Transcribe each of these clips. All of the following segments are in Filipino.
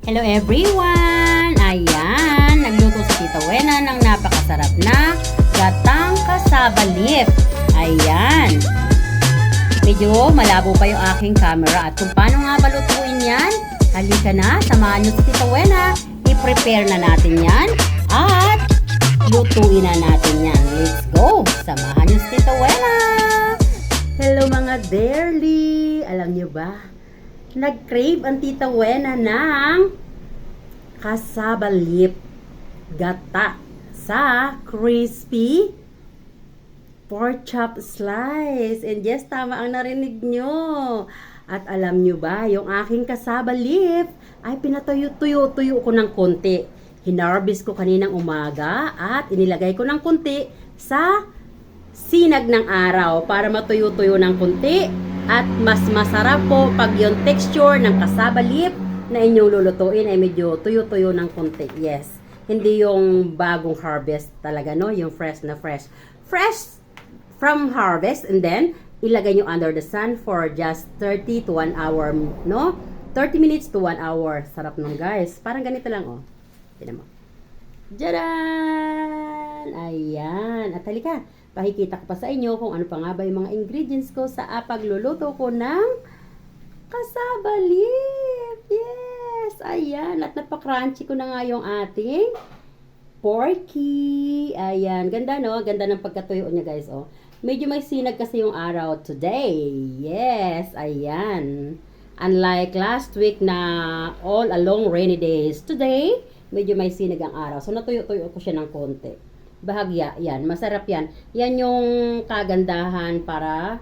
Hello everyone! Ayan, nagluto si Tita Wena ng napakasarap na gatang kasabalip. Ayan. Medyo malabo pa yung aking camera at kung paano nga balutuin yan, halika na, samahan nyo si Tita Wena. I-prepare na natin yan at lutuin na natin yan. Let's go! Samahan nyo si Tita Wena! Hello mga dearly! Alam nyo ba? Nag-crave ang Tita Wena ng kasabalip gata sa crispy pork chop slice. And yes, tama ang narinig nyo. At alam nyo ba, yung aking kasabalip ay pinatuyo-tuyo ko ng konti. Hinarvest ko kaninang umaga at inilagay ko ng konti sa sinag ng araw para matuyo-tuyo ng konti. At mas masarap po pag yung texture ng kasabalip na inyong lulutuin ay medyo tuyo-tuyo ng konti. Yes. Hindi yung bagong harvest talaga, no? Yung fresh na fresh. Fresh from harvest and then ilagay nyo under the sun for just 30 to 1 hour, no? 30 minutes to 1 hour. Sarap nun, guys. Parang ganito lang, oh. Tignan mo. Jaran! Ayan. At halika. Pakikita ko pa sa inyo kung ano pa nga ba yung mga ingredients ko sa pagluluto ko ng kasabalip. Yes! Ayan. At napaka-crunchy ko na nga yung ating porky. Ayan. Ganda, no? Ganda ng pagkatuyo niya, guys, oh. Medyo may sinag kasi yung araw today. Yes. Ayan. Unlike last week na all along rainy days. Today, medyo may sinag ang araw. So, natuyo-tuyo ko siya ng konti. Bahagya, yan. Masarap yan. Yan yung kagandahan para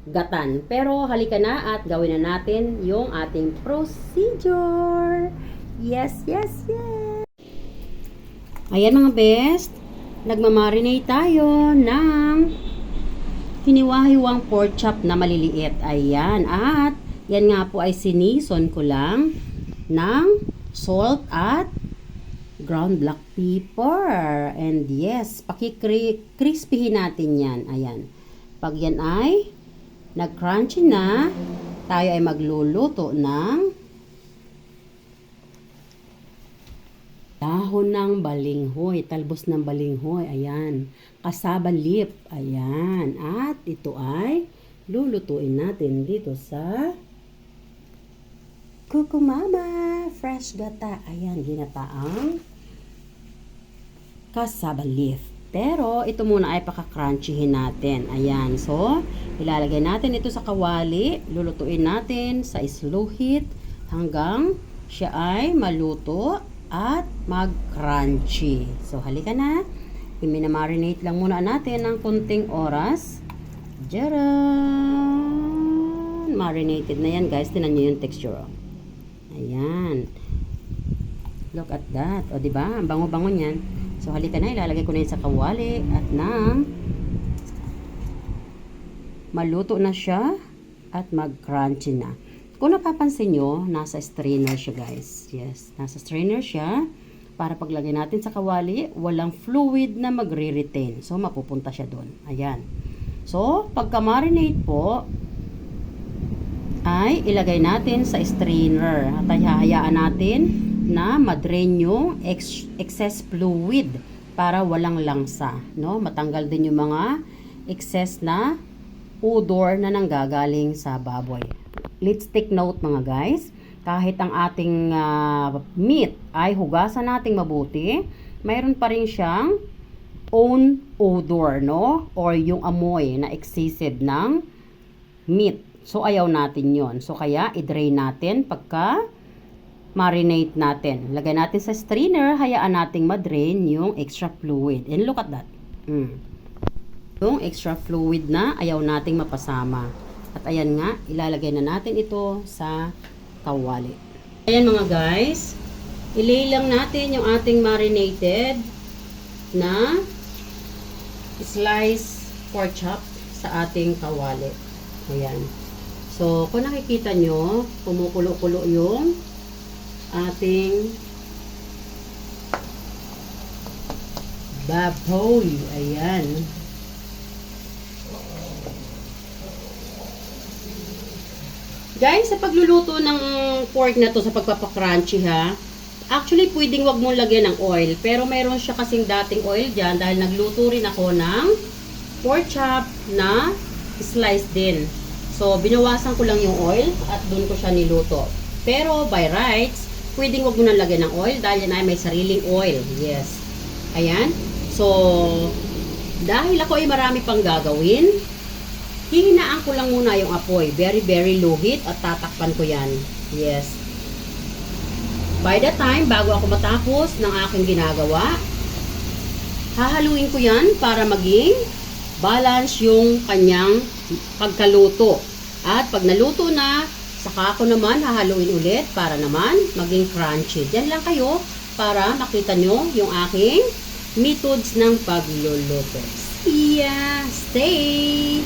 gatan. Pero halika na at gawin na natin yung ating procedure. Yes, yes, yes. Ayan mga best. Nagmamarinate tayo ng hiniwa-hiwang pork chop na maliliit. Ayan. At yan nga po ay sinison ko lang ng salt at ground black pepper. And yes, pakikrispihin natin yan. Ayan. Pag yan ay nag-crunchy na, tayo ay magluluto ng dahon ng balinghoy, talbos ng balinghoy. Ayan. Kasabalip. Ayan. At ito ay lulutuin natin dito sa Kukumama fresh gata. Ayan, ginataang kasabalip. Pero, ito muna ay pakakrunchyhin natin. Ayan. So, ilalagay natin ito sa kawali. Lulutuin natin sa slow heat hanggang siya ay maluto at mag-crunchy. So, halika na. I-marinate lang muna natin ng konting oras. Jaran! Marinated na yan, guys. Tingnan nyo yung texture. Ayan. Look at that. O, diba? Ang bango-bango niyan. So, halika na. Ilalagay ko na yun sa kawali. At nang maluto na siya at mag-crunchy na. Kung napapansin nyo, nasa strainer siya, guys. Yes. Nasa strainer siya. Para paglagay natin sa kawali, walang fluid na magre-retain. So, mapupunta siya doon. Ayan. So, pagka-marinate po, ay ilagay natin sa strainer at hayaan natin na madrain yung excess fluid para walang langsa, no? Matanggal din yung mga excess na odor na nanggagaling sa baboy. Let's take note mga guys, kahit ang ating meat ay hugasan nating mabuti, mayroon pa rin siyang own odor, no? Or yung amoy na excessive ng meat. So, ayaw natin yon. So, kaya, i-drain natin pagka marinate natin. Lagay natin sa strainer, hayaan nating madrain yung extra fluid. And look at that. Yung extra fluid na, ayaw nating mapasama. At ayan nga, ilalagay na natin ito sa kawali. Ayan mga guys, ilay lang natin yung ating marinated na slice pork chop sa ating kawali. Ayan. So, kung nakikita nyo, kumukulo-kulo yung ating baboy. Ayan. Guys, sa pagluluto ng pork na to, sa pagpapakrunchy ha, Actually, pwedeng wag mong lagyan ng oil. Pero meron siya kasing dating oil dyan dahil nagluto rin ako ng pork chop na slice din. So, binawasan ko lang yung oil at doon ko siya niluto. Pero, by rights, pwedeng wag mo nang lagyan ng oil dahil yan ay may sariling oil. Yes. Ayan. So, dahil ako ay marami pang gagawin, hihinaan ko lang muna yung apoy. Very, very low heat at tatakpan ko yan. Yes. By the time, bago ako matapos ng aking ginagawa, hahaluin ko yan para maging balance yung kanyang pagkaluto. At pag naluto na, saka ako naman hahaluin ulit para naman maging crunchy. Diyan lang kayo para makita nyo yung aking methods ng pagluluto. Yeah, stay!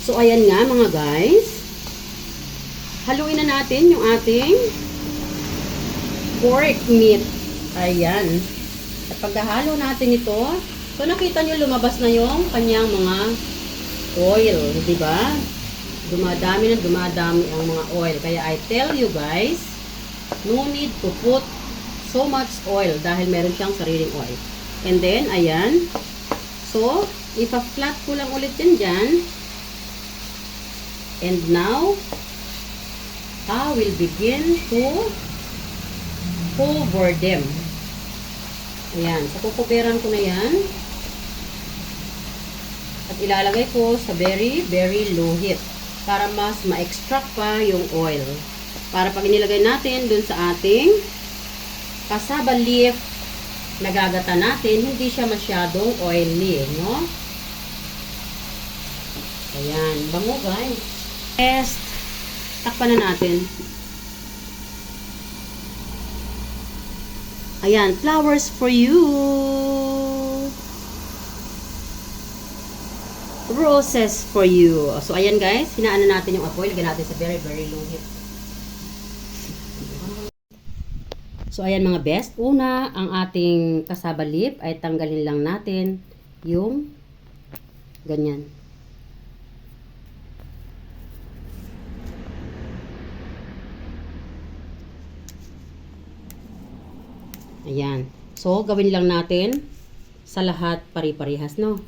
So, ayan nga mga guys. Haluin na natin yung ating pork meat. Ayan. At pagkahalo natin ito, so nakita nyo lumabas na yung kanyang mga oil. Diba? Dumadami na dumadami ang mga oil. Kaya I tell you guys, no need to put so much oil dahil meron siyang sariling oil. And then, ayan. So, ipa-flat ko lang ulit yan dyan. And now, I will begin to cover them. Ayan. So, kukuberan ko na yan. At ilalagay ko sa very, very low heat. Para mas ma-extract pa yung oil. Para pag inilagay natin dun sa ating cassava leaf na gagata natin, hindi siya masyadong oily. No? Ayan. Bango guys. Test. Takpan na natin. Ayan, flowers for you. Roses for you. So, ayan guys, hinaan na natin yung apoy. Lagyan natin sa very, very low heat. So, ayan mga best. Una, ang ating cassava leaf ay tanggalin lang natin yung ganyan. Ayan. So, gawin lang natin sa lahat pari-parihas, no?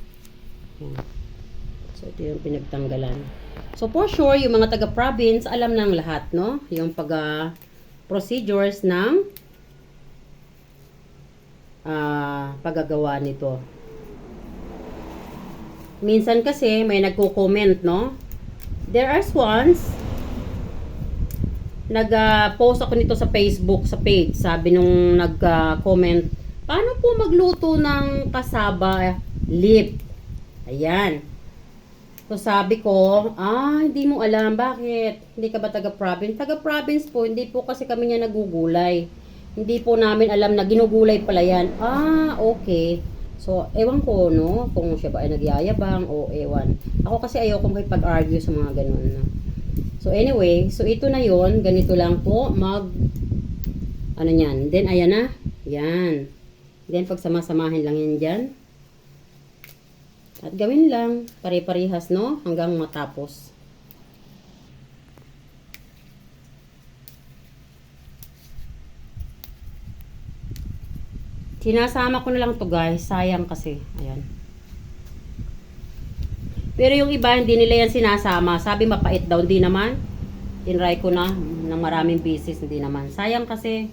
Ayan. So, ito yung pinagtanggalan. So, for sure, yung mga taga-province, alam ng lahat, no? Yung procedures ng paggagawa nito. Minsan kasi, may nagko-comment, no? There are ones nag-post ako nito sa Facebook, sa page. Sabi nung nag-comment, paano po magluto ng cassava leaf? Ayan. So, sabi ko, hindi mo alam. Bakit? Hindi ka ba taga-province? Taga-province po, hindi po kasi kami niya nagugulay. Hindi po namin alam na ginugulay pala yan. Okay. So, ewan ko, no? Kung siya ba ay nagyayabang o ewan. Ako kasi ayoko makipag-argue sa mga ganun, no? So, anyway, so ito na yon, ganito lang po ano yan. Then, ayan na. Yan. Then, pagsama-samahin lang yan dyan. At gawin lang, pare-parehas, no? Hanggang matapos. Sinasama ko na lang to guys. Sayang kasi. Ayan. Pero yung iba, hindi nila yan sinasama. Sabi mapait daw, hindi naman. Tinry ko na ng maraming pieces, hindi naman. Sayang kasi.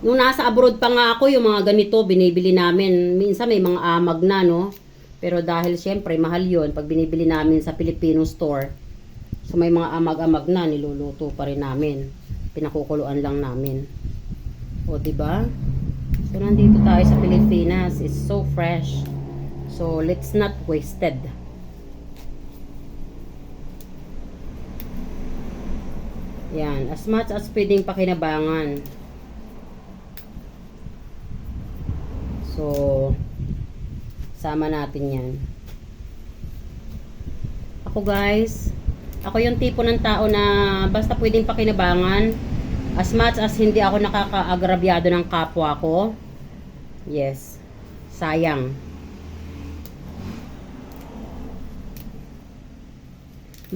Nung nasa abroad pa nga ako, yung mga ganito, binibili namin. Minsan may mga amag na, no? Pero dahil syempre, mahal yon pag binibili namin sa Filipino store. So may mga amag-amag na, niluluto pa rin namin. Pinakukuluan lang namin. O, diba? So, nandito tayo sa Pilipinas. It's so fresh. So, let's not wasted. Yan. As much as pwedeng pakinabangan. So, sama natin yan. Ako guys, ako yung tipo ng tao na basta pwedeng pakinabangan. As much as hindi ako nakaka-agrabyado ng kapwa ko. Yes. Sayang.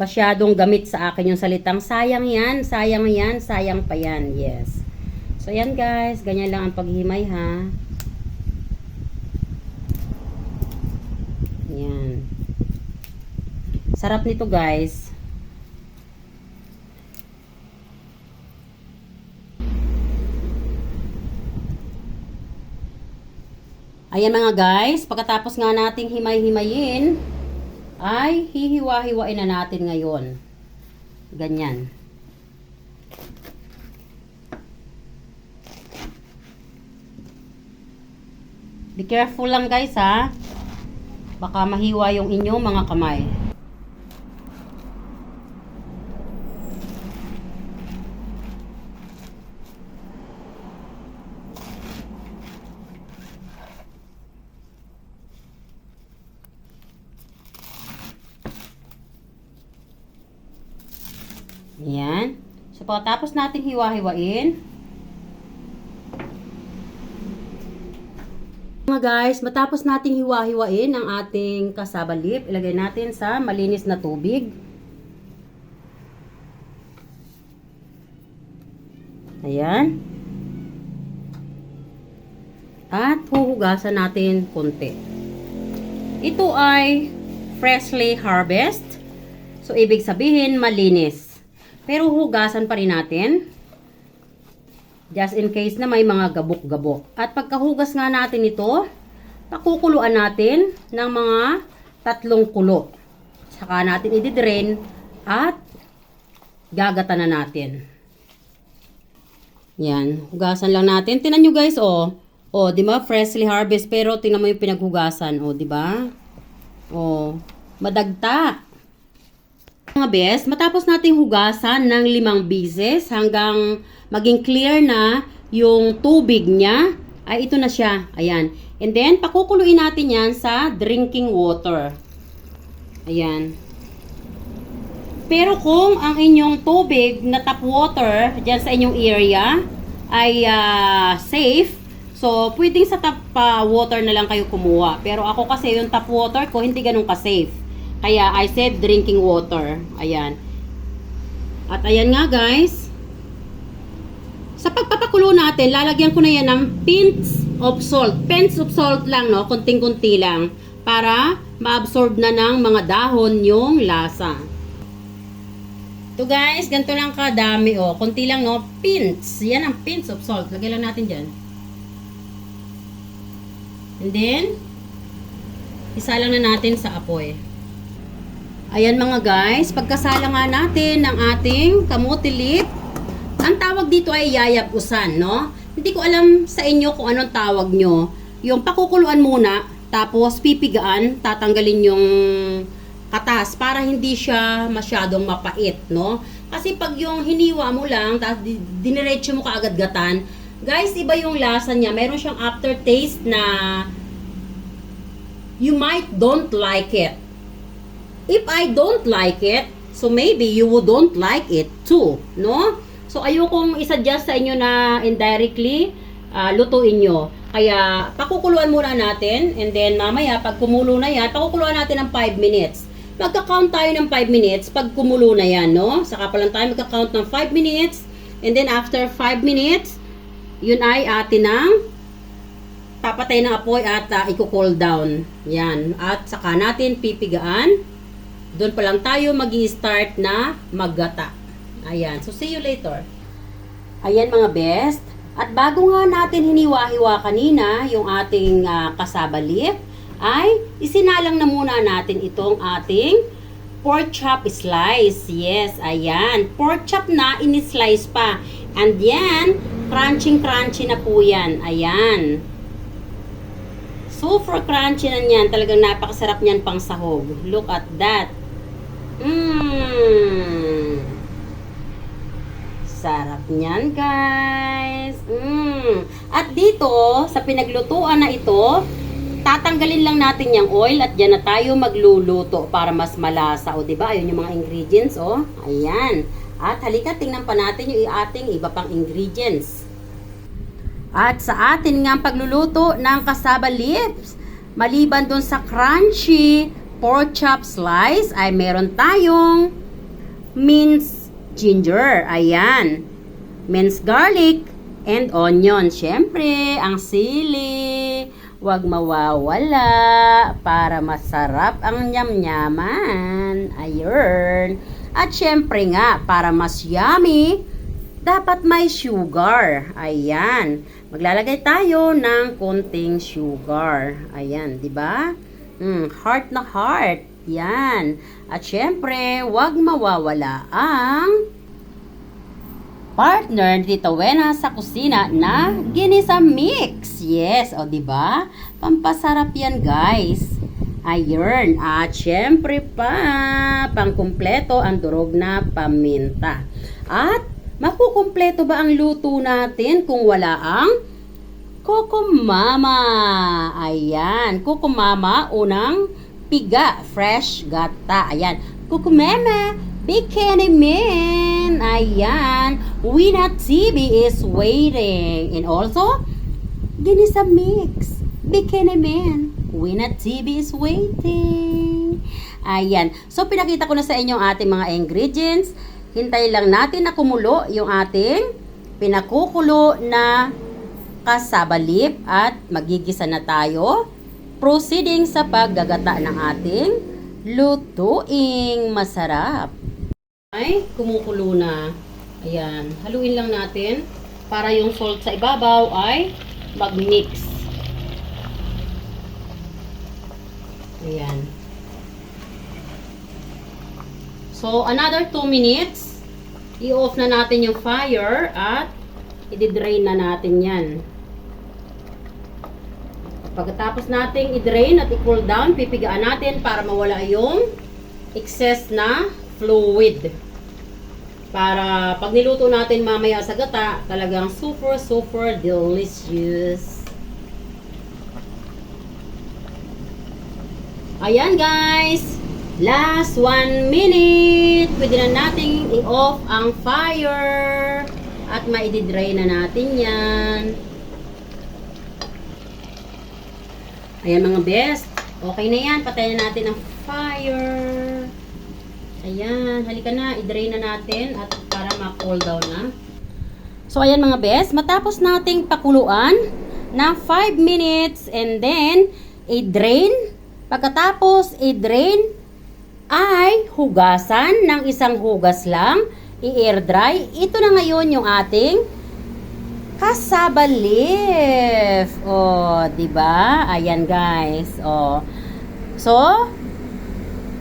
masyadong gamit sa akin yung salitang sayang yan, sayang yan, sayang pa yan. Yes. So, yan guys. Ganyan lang ang paghimay ha. Yan. Sarap nito guys. Ayan mga guys, pagkatapos nga nating himay-himayin, ay hihiwa-hiwain na natin ngayon. Ganyan. Be careful lang guys ha. Baka mahiwa yung inyong mga kamay. Ayan. So, pagkatapos natin hiwa-hiwain, mga guys, matapos nating hiwa-hiwain ang ating cassava leaf, ilagay natin sa malinis na tubig. Ayan. At huhugasan natin konti. Ito ay freshly harvest. So, ibig sabihin, malinis. Pero hugasan pa rin natin. Just in case na may mga gabok-gabok. At pagkahugas nga natin ito, pakukuluan natin ng mga 3 kulo. Saka natin i-drain at gagatan na natin. Yan. Hugasan lang natin. Tingnan nyo guys, oh. Oh, di ba? Freshly harvest. Pero tingnan mo yung pinaghugasan. Oh, di ba? Oh, madagta. Mga best, matapos nating hugasan ng 5 beses hanggang maging clear na yung tubig niya, ay ito na siya. Ayan. And then, pakukuluin natin yan sa drinking water. Ayan. Pero kung ang inyong tubig na tap water dyan sa inyong area ay safe, so pwedeng sa tap water na lang kayo kumuha. Pero ako kasi yung tap water ko hindi ganun ka-safe. Kaya, I said drinking water. Ayan. At ayan nga, guys. Sa pagpapakulo natin, lalagyan ko na yan ng pinch of salt. Pinch of salt lang, no? Kunting-kunti lang. Para ma-absorb na ng mga dahon yung lasa. Ito, guys. Ganito lang kadami, oh. Kunti lang, no? Pinch. Yan ang pinch of salt. Lagyan lang natin dyan. And then, isa lang na natin sa apoy. Ayan mga guys, pagkasala nga natin ng ating kamote leaf, ang tawag dito ay yayab-usan, no? Hindi ko alam sa inyo kung anong tawag nyo. Yung pakukuluan muna, tapos pipigaan, tatanggalin yung katas para hindi siya masyadong mapait, no? Kasi pag yung hiniwa mo lang, tapos diniretso mo kaagad gatan, guys, iba yung lasa niya. Meron siyang aftertaste na you might don't like it. If I don't like it, so maybe you don't like it too, no? So, ayokong isuggest sa inyo na indirectly lutuin nyo. Kaya, pakukuluan muna natin, and then mamaya, pag kumulo na yan, pakukuluan natin ng 5 minutes. Magka-count tayo ng 5 minutes pag kumulo na yan, no? Saka pa lang tayo magka-count ng 5 minutes, and then after 5 minutes, yun ay atin ng papatay ng apoy at i-cool down. Yan. At saka natin pipigaan. Doon pa lang tayo magi-start na maggata. Ayan. So, see you later. Ayan mga best. At bago nga natin hiniwa-hiwa kanina yung ating cassava leaf, ay isinalang na muna natin itong ating pork chop slice. Yes, ayan. Pork chop na, in-slice pa. And yan, crunchy-crunchy na po yan. Ayan. Super crunchy na yan. Talagang napakasarap niyan pang sahog. Look at that. Sarap niyan, guys. At dito, sa pinaglutuan na ito, tatanggalin lang natin yung oil at dyan na tayo magluluto para mas malasa. O, diba? Ayun yung mga ingredients, oh. Ayan. At halika, tingnan pa natin yung ating iba pang ingredients. At sa atin nga pagluluto ng cassava leaves, maliban dun sa crunchy pork chop slice, ay meron tayong minced ginger. Ayan. Minced garlic and onion. Siyempre, ang sili. Huwag mawawala para masarap ang nyam-nyaman. Ayun. At siyempre nga, para mas yummy, dapat may sugar. Ayan. Maglalagay tayo ng konting sugar. Ayan, di ba? Heart na heart. Yan. At syempre, huwag mawawala ang partner ni Tita Wena sa kusina na ginisa mix. Yes, o di ba? Pampasarap yan, guys. Ayun. At syempre pa, pangkumpleto ang durog na paminta. At makukumpleto ba ang luto natin kung wala ang Kukumama? Ayan. Kukumama, unang piga, fresh gata. Ayan. Kukumama, bikini man. Ayan. Wina TV is waiting. And also, ginisa mix. Bikini man. Wina TV is waiting. Ayan. So, pinakita ko na sa inyo ang ating mga ingredients. Hintay lang natin na kumulo yung ating pinakukulo na cassava leaf at magigisa na tayo. Proceeding sa paggagata ng ating lutuing masarap. Ay, kumukulo na. Ayan, haluin lang natin para yung salt sa ibabaw ay mag-mix. Ayan. So, another 2 minutes. I-off na natin yung fire at i-drain na natin yan. Pagkatapos nating i-drain at i-cool down, pipigaan natin para mawala yung excess na fluid. Para pag niluto natin mamaya sa gata, talagang super delicious. Ayan guys! Last 1 minute! Pwede na nating i-off ang fire. At ma-i-dry na natin yan. Ayan mga best. Okay na yan. Patayin na natin ang fire. Ayan. Halika na. I-dry na natin. At para ma-cool down na. So ayan mga best. Matapos nating pakuluan na 5 minutes. And then, i-drain. Pagkatapos i-drain, ay hugasan ng isang hugas lang. I-air dry. Ito na ngayon yung ating cassava leaf. Oh, 'di ba? Ayan guys. Oh. So,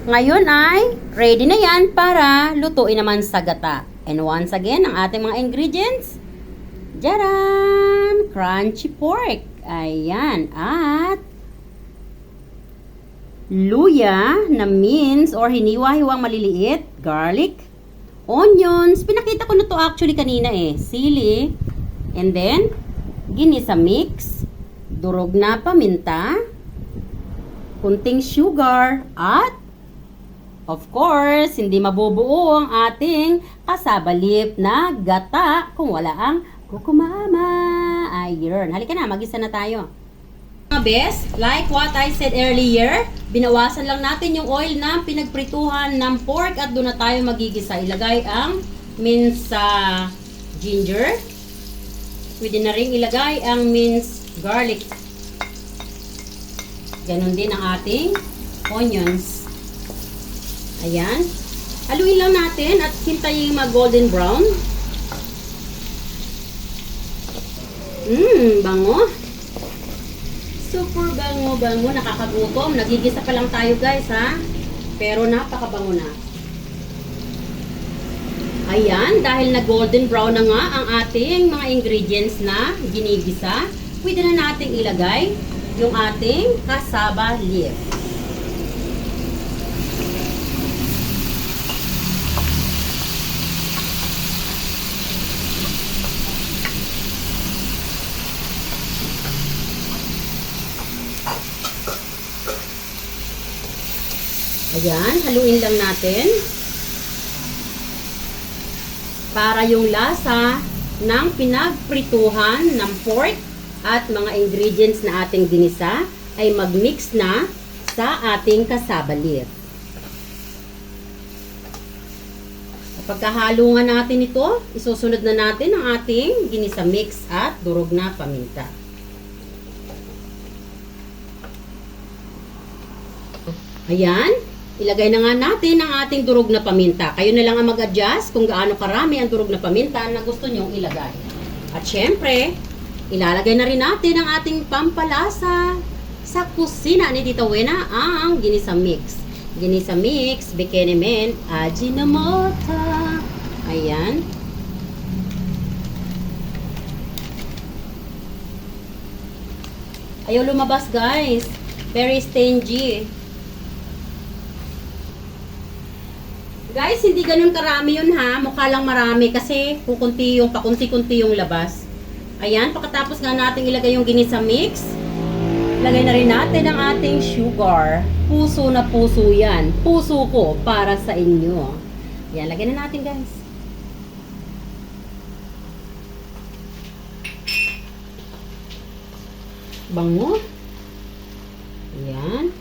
ngayon ay ready na 'yan para lutuin naman sa gata. And once again, ang ating mga ingredients. Jaran! Crunchy pork. Ayan. At luya na minced or hiniwa-hiwang maliliit, garlic, onions, pinakita ko na to actually kanina sili, and then, ginisa mix, durog na paminta, kunting sugar, at, of course, hindi mabubuo ang ating cassava leaf na gata kung wala ang kukumama. Ayun, halika na, magisa na tayo. Mga best, like what I said earlier, binawasan lang natin yung oil na pinagprituhan ng pork at doon na tayo magigisa. Ilagay ang minced ginger. Pwede na rin ilagay ang minced garlic. Ganon din ang ating onions. Ayan. Haluin lang natin at hintayin mag golden brown. Bango. Super bango-bango, nakakagutom. Nagigisa pa lang tayo guys ha. Pero napakabango na. Ayan, dahil na golden brown na nga ang ating mga ingredients na ginigisa, pwede na nating ilagay yung ating cassava leaf. Ayan, haluin lang natin para yung lasa ng pinagprituhan ng pork at mga ingredients na ating ginisa ay mag-mix na sa ating cassava leaf. Pagkahalo nga natin ito, isusunod na natin ang ating ginisa mix at durog na paminta. Ayan, ilagay na nga natin ang ating durog na paminta. Kayo na lang ang mag-adjust kung gaano karami ang durog na paminta na gusto nyong ilagay. At syempre, ilalagay na rin natin ang ating pampalasa sa kusina ni Tita Wena, ang ginisa mix. Ginisa mix, bikini men, Ajinomoto. Ayan. Ayaw lumabas, guys. Very stingy. Guys, hindi ganun karami yun ha. Mukha lang marami kasi kukunti yung, pakunti-kunti yung labas. Ayan, pagkatapos nga natin ilagay yung ginisa mix, lagay na rin natin ang ating sugar. Puso na puso yan. Puso ko para sa inyo. Yan, lagay na natin guys. Bango. Yan.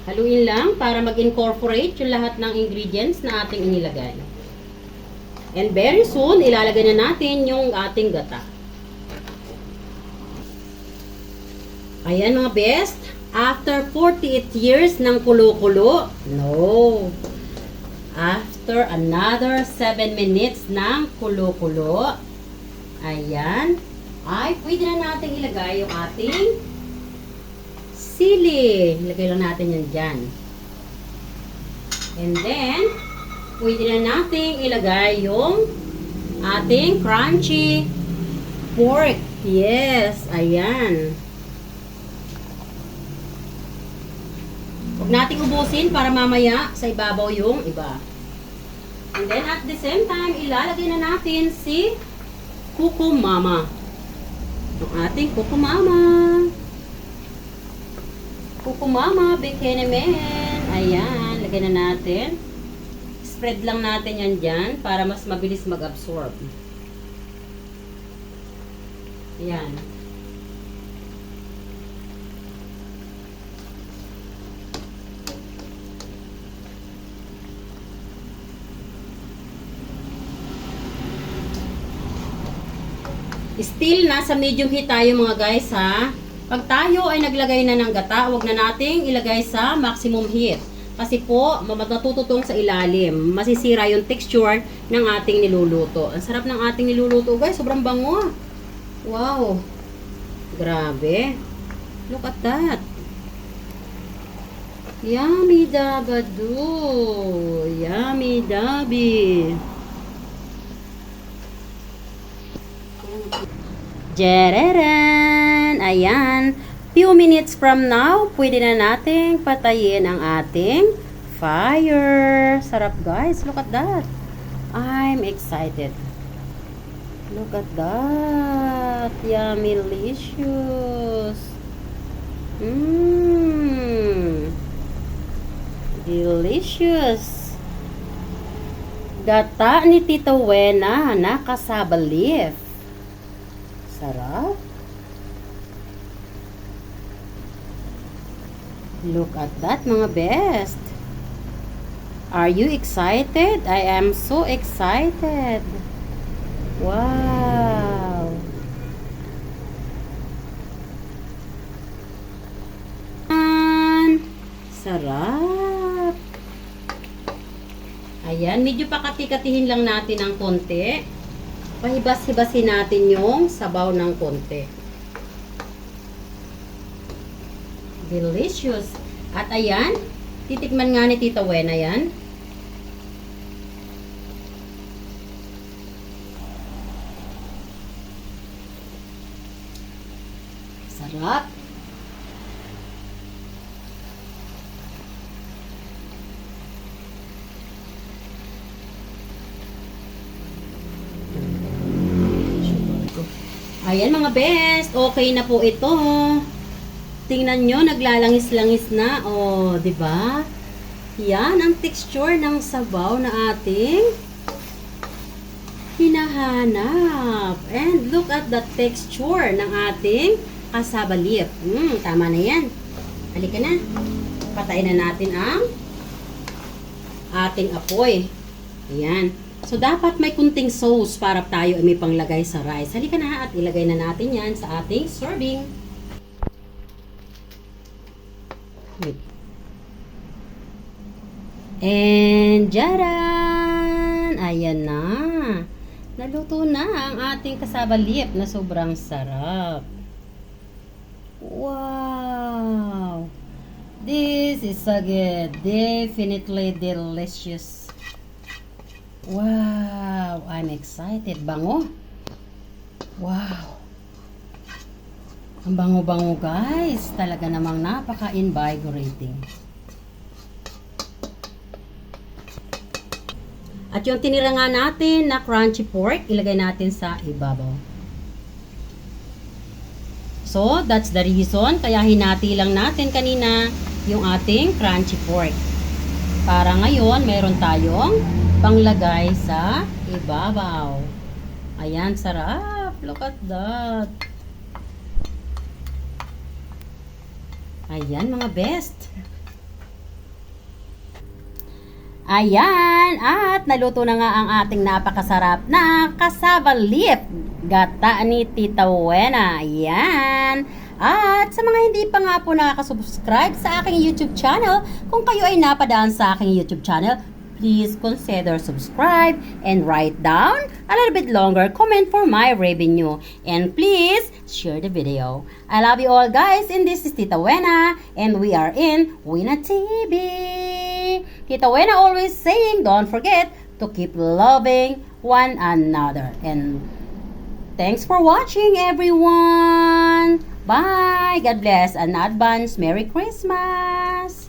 Haluin lang para mag-incorporate yung lahat ng ingredients na ating inilagay. And very soon, ilalagay na natin yung ating gata. Ayan mga best. After 48 years ng kulo-kulo, no. After another 7 minutes ng kulo-kulo, ayan, ay pwede na natin ilagay yung ating sili. Ilagay lang natin yan dyan. And then, pwede na natin ilagay yung ating crunchy pork. Yes, ayan. Huwag nating ubusin para mamaya sa ibabaw yung iba. And then at the same time, ilalagay na natin si kukumama. Yung ating kukumama. Kukumama, bikini men. Ayan, lagay na natin. Spread lang natin yan dyan para mas mabilis mag-absorb. Ayan. Still, nasa medium heat tayo mga guys ha. Pag tayo ay naglagay na ng gata, huwag na nating ilagay sa maximum heat. Kasi po, natututong sa ilalim. Masisira yung texture ng ating niluluto. Ang sarap ng ating niluluto guys, sobrang bango. Wow. Grabe. Look at that. Yummy dabado. Yummy dabi. Jereran! Ayan. Few minutes from now, pwede na nating patayin ang ating fire. Sarap guys. Look at that. I'm excited. Look at that. Yummy delicious. Delicious. Gata ni Tita Wena na cassava leaf. Sarap. Look at that mga best. Are you excited? I am so excited. Wow. Sarap. Ayan, medyo pakati-katihin lang natin ng konti. Pahibas-hibasin natin yung sabaw ng konti. Delicious. At ayan, titikman nga ni Tita Wena yan. Sarap. Ayan mga best, okay na po ito. Tingnan nyo, naglalangis-langis na. Oh, 'di ba? Yan ang texture ng sabaw na ating hinahanap. And look at the texture ng ating cassava leaf. Tama na yan. Halika na. Patayin na natin ang ating apoy. Ayan. So, dapat may kunting sauce para tayo ay may panglagay sa rice. Halika na at ilagay na natin yan sa ating serving. Wait. And, jaran! Ayan na. Naluto na ang ating cassava leaf na sobrang sarap. Wow! This is so good. Definitely delicious. Wow! I'm excited. Bango. Wow! Ang bango-bango guys. Talaga namang napaka-invigorating. At yung tinira nga natin na crunchy pork, ilagay natin sa ibabaw. So, that's the reason. Kaya hinati lang natin kanina yung ating crunchy pork. Para ngayon, meron tayong panglagay sa ibabaw. Ayan, sarap. Look at that. Ayan, mga best. Ayan, at naluto na nga ang ating napakasarap na cassava leaf. Gata ni Tita Wena. Ayan. At sa mga hindi pa nga po nakaka-subscribe sa aking YouTube channel, kung kayo ay napadaan sa aking YouTube channel, please consider subscribe and write down a little bit longer comment for my revenue. And please share the video. I love you all guys, and this is Tita Wena, and we are in Wena TV. Tita Wena always saying, don't forget to keep loving one another. And thanks for watching, everyone. Bye. God bless and advance Merry Christmas.